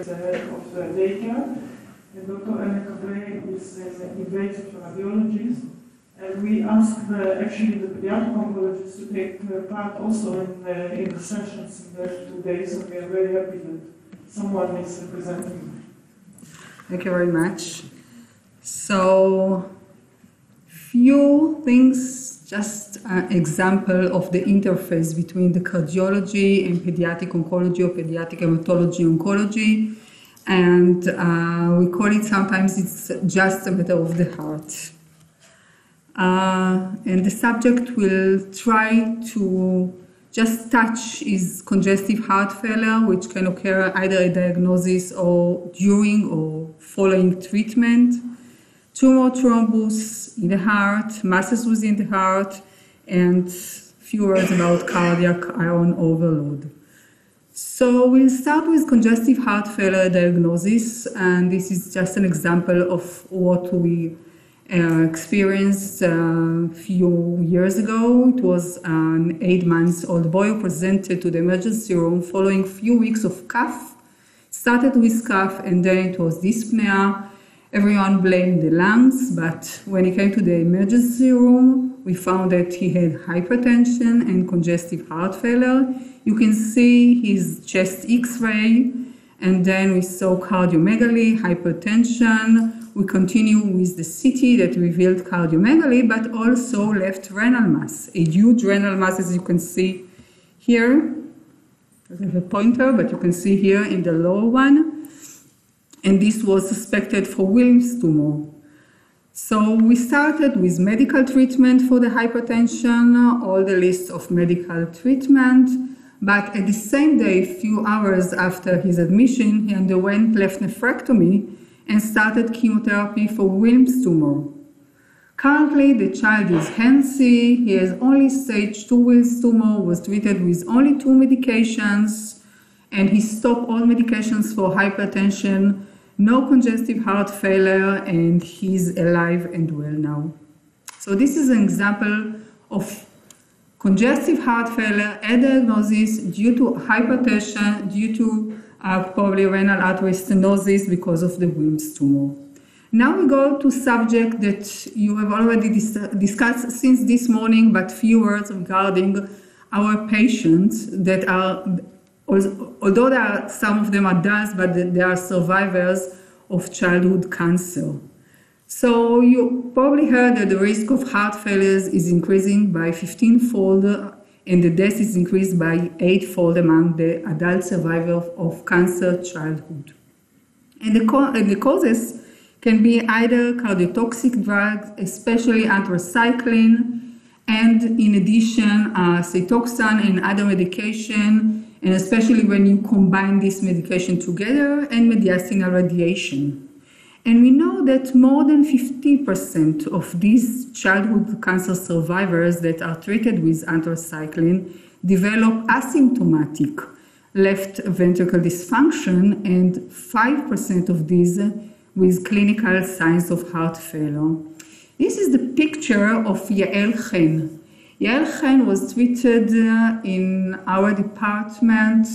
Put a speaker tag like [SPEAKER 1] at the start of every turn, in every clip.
[SPEAKER 1] the head of the daycare, and Dr. Ellen Cabré is an invasive radiologist. And we asked actually the pediatric oncologist to take part also in the sessions in the 2 days, and we are very happy that someone is representing.
[SPEAKER 2] Thank you very much. So, few things, just an example of the interface between the cardiology and pediatric oncology or pediatric hematology oncology. And we call it sometimes it's just a matter of the heart. And the subject will try to just touch is congestive heart failure, which can occur either a diagnosis or during or following treatment, tumor thrombus in the heart, masses within the heart, and few words about cardiac iron overload. So we'll start with congestive heart failure diagnosis, and this is just an example of what we experienced a few years ago. It was an 8-month-old boy who presented to the emergency room following few weeks of cough. Started with cough and then it was dyspnea. Everyone blamed the lungs, but when he came to the emergency room, we found that he had hypertension and congestive heart failure. You can see his chest X-ray, and then we saw cardiomegaly, hypertension. We continue with the CT that revealed cardiomegaly, but also left renal mass, a huge renal mass, as you can see here. I have a pointer, but you can see here in the lower one. And this was suspected for Wilms tumor. So we started with medical treatment for the hypertension, all the list of medical treatment. But at the same day, a few hours after his admission, he underwent left nephrectomy and started chemotherapy for Wilms tumor. Currently, the child is healthy. He has only stage 2 Wilms tumor, was treated with only 2 medications, and he stopped all medications for hypertension, no congestive heart failure, and he's alive and well now. So this is an example of congestive heart failure, a diagnosis due to hypertension, due to probably renal artery stenosis because of the Wilms tumor. Now we go to subject that you have already discussed since this morning, but few words regarding our patients that are, although some of them are adults, but they are survivors of childhood cancer. So you probably heard that the risk of heart failures is increasing by 15-fold, and the death is increased by 8-fold among the adult survivors of cancer childhood. And the causes can be either cardiotoxic drugs, especially anthracycline, and in addition, Cytoxan and other medication, and especially when you combine this medication together, and mediastinal radiation. And we know that more than 50% of these childhood cancer survivors that are treated with anthracycline develop asymptomatic left ventricle dysfunction, and 5% of these with clinical signs of heart failure. This is the picture of Yael Chen. Yael Chen was treated in our department,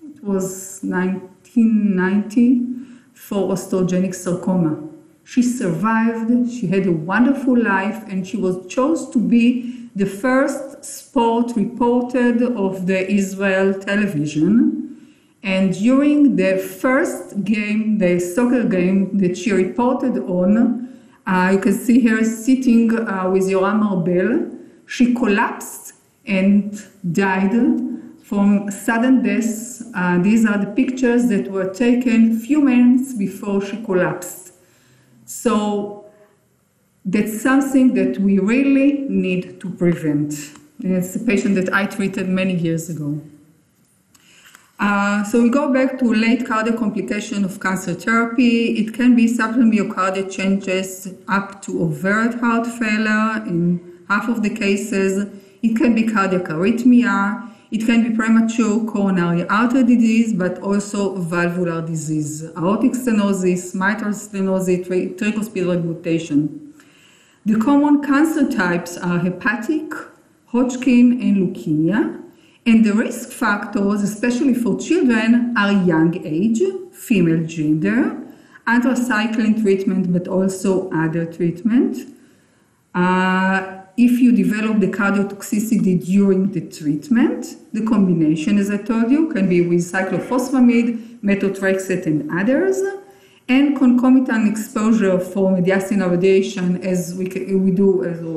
[SPEAKER 2] it was 1990, for osteogenic sarcoma. She survived, she had a wonderful life, and she was chosen to be the first sport reporter of the Israel television. And during the first game, the soccer game that she reported on, you can see her sitting with Yoram Arbel. She collapsed and died from sudden death. These are the pictures that were taken few minutes before she collapsed. So that's something that we really need to prevent. And it's a patient that I treated many years ago. So we go back to late cardiac complication of cancer therapy. It can be subtle myocardial changes up to overt heart failure in half of the cases. It can be cardiac arrhythmia. It can be premature coronary artery disease, but also valvular disease, aortic stenosis, mitral stenosis, tricuspid regurgitation. The common cancer types are hepatic, Hodgkin, and leukemia. And the risk factors, especially for children, are young age, female gender, anthracycline treatment, but also other treatment. If you develop the cardiotoxicity during the treatment, the combination, as I told you, can be with cyclophosphamide, methotrexate, and others, and concomitant exposure for mediastinal radiation, as we do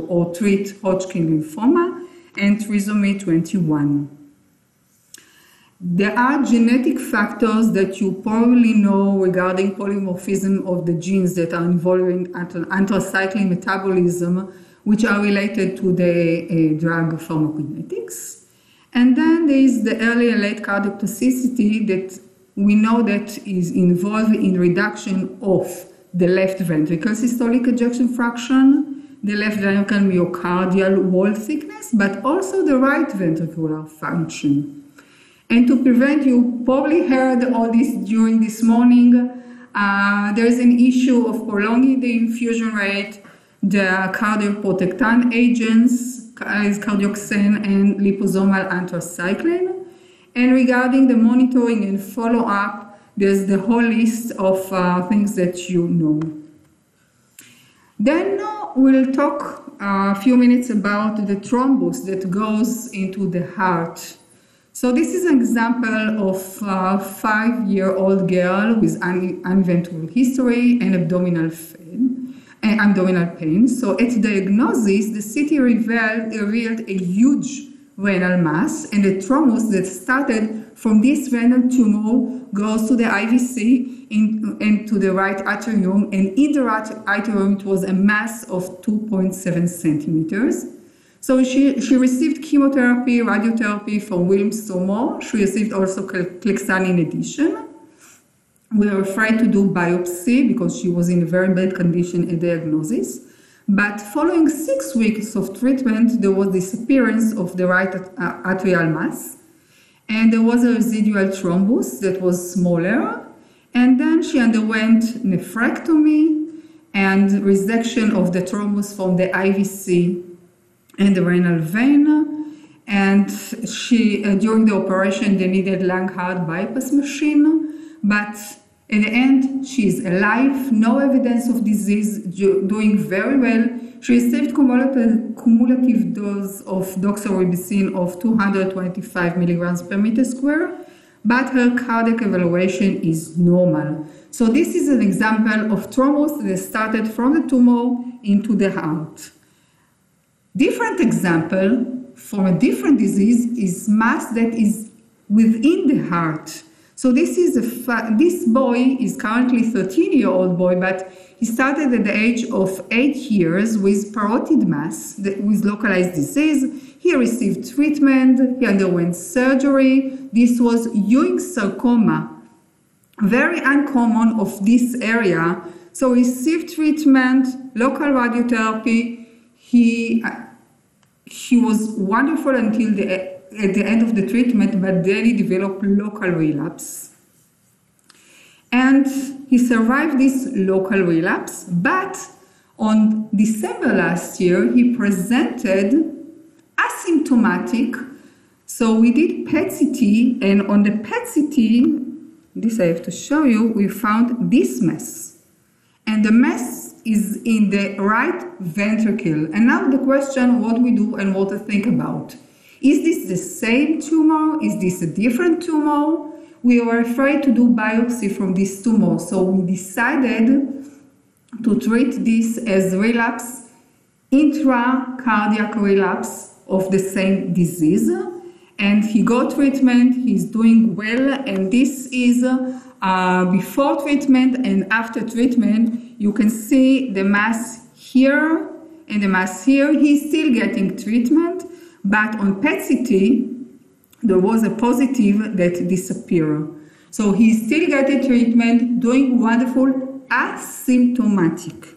[SPEAKER 2] or treat Hodgkin lymphoma and trisomy 21. There are genetic factors that you probably know regarding polymorphism of the genes that are involved in anthracycline metabolism, which are related to the drug pharmacokinetics. And then there is the early and late cardiac toxicity that we know that is involved in reduction of the left ventricle systolic ejection fraction, the left ventricle myocardial wall thickness, but also the right ventricular function. And to prevent, you probably heard all this during this morning, there is an issue of prolonging the infusion rate, the cardioprotectant agents, cardioxane and liposomal anthracycline. And regarding the monitoring and follow-up, there's the whole list of things that you know. Then we'll talk a few minutes about the thrombus that goes into the heart. So this is an example of a 5-year-old girl with uneventful history and abdominal pain. So at diagnosis, the CT revealed a huge renal mass, and the thrombus that started from this renal tumor goes to the IVC into the right atrium, and in the right atrium it was a mass of 2.7 centimeters. So she received chemotherapy, radiotherapy for Wilms tumor. She received also Clexane in addition. We were afraid to do biopsy because she was in a very bad condition at diagnosis. But following 6 weeks of treatment, there was disappearance of the right atrial mass. And there was a residual thrombus that was smaller. And then she underwent nephrectomy and resection of the thrombus from the IVC and the renal vein. And she, during the operation, they needed lung heart bypass machine. But in the end, she is alive, no evidence of disease, doing very well. She received cumulative dose of doxorubicin of 225 milligrams per meter square, but her cardiac evaluation is normal. So this is an example of thrombus that started from the tumor into the heart. Different example from a different disease is mass that is within the heart. So this is this boy is currently a 13-year-old boy, but he started at the age of 8 years with parotid mass with localized disease. He received treatment, he underwent surgery. This was Ewing sarcoma, very uncommon of this area. So he received treatment, local radiotherapy. He was wonderful until at the end of the treatment, but then he developed local relapse. And he survived this local relapse, but on December last year, he presented asymptomatic. So we did PET-CT, and on the PET-CT, this I have to show you, we found this mass. And the mass is in the right ventricle. And now the question, what we do and what to think about. Is this the same tumor? Is this a different tumor? We were afraid to do biopsy from this tumor, so we decided to treat this as relapse, intracardiac relapse of the same disease. And he got treatment, he's doing well, and this is before treatment and after treatment. You can see the mass here and the mass here. He's still getting treatment, but on PET-CT, there was a positive that disappeared. So he's still getting treatment, doing wonderful, asymptomatic.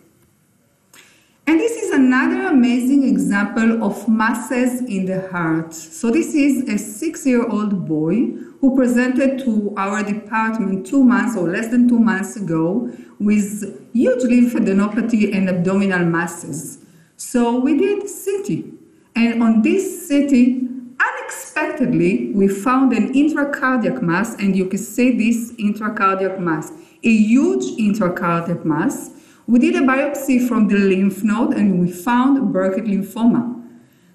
[SPEAKER 2] And this is another amazing example of masses in the heart. So this is a 6-year-old boy who presented to our department 2 months or less than 2 months ago with huge lymphadenopathy and abdominal masses. So we did CT. And on this CT, unexpectedly, unexpectedly, we found an intracardiac mass, and you can see this intracardiac mass, a huge intracardiac mass. We did a biopsy from the lymph node, and we found Burkitt lymphoma.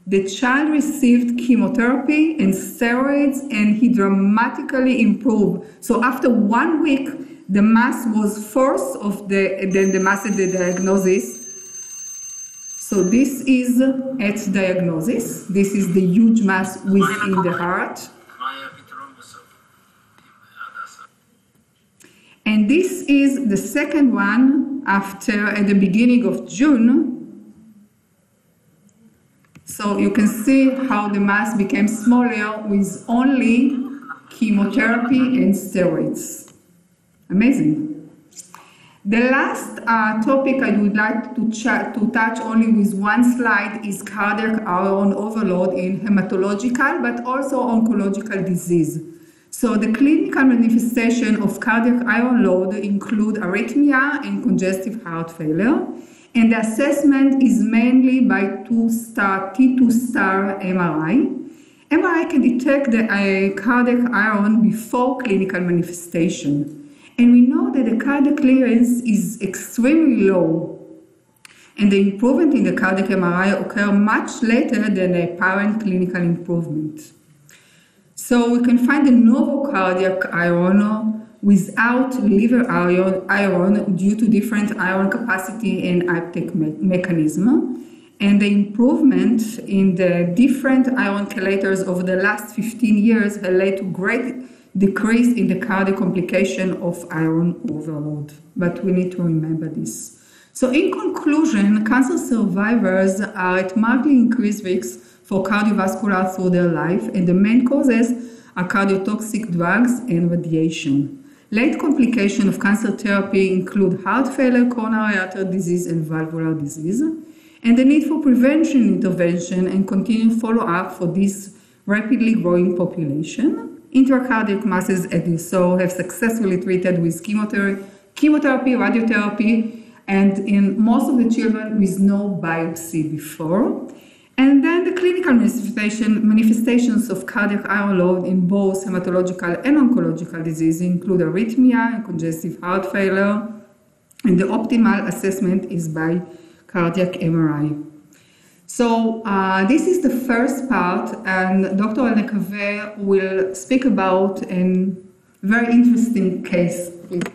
[SPEAKER 2] The child received chemotherapy and steroids, and he dramatically improved. So after 1 week, the mass was fourth of the mass at the diagnosis. So this is at diagnosis. This is the huge mass within the heart. And this is the second one at the beginning of June. So you can see how the mass became smaller with only chemotherapy and steroids. Amazing. The last topic I would like to touch only with one slide is cardiac iron overload in hematological but also oncological disease. So the clinical manifestation of cardiac iron load include arrhythmia and congestive heart failure, and the assessment is mainly by T2 star MRI. MRI can detect the cardiac iron before clinical manifestation. And we know that the cardiac clearance is extremely low, and the improvement in the cardiac MRI occurs much later than the apparent clinical improvement. So we can find the novel cardiac iron without liver iron due to different iron capacity and uptake mechanism. And the improvement in the different iron chelators over the last 15 years has led to great decrease in the cardiac complication of iron overload. But we need to remember this. So in conclusion, cancer survivors are at markedly increased risks for cardiovascular through their life, and the main causes are cardiotoxic drugs and radiation. Late complications of cancer therapy include heart failure, coronary artery disease, and valvular disease, and the need for prevention intervention and continued follow-up for this rapidly growing population. Intracardiac masses, as you saw, have successfully treated with chemotherapy, radiotherapy, and in most of the children with no biopsy before. And then the clinical manifestations of cardiac iron load in both hematological and oncological disease include arrhythmia and congestive heart failure, and the optimal assessment is by cardiac MRI. So this is the first part, and Dr. Al-Nekaveh will speak about a very interesting case. Please.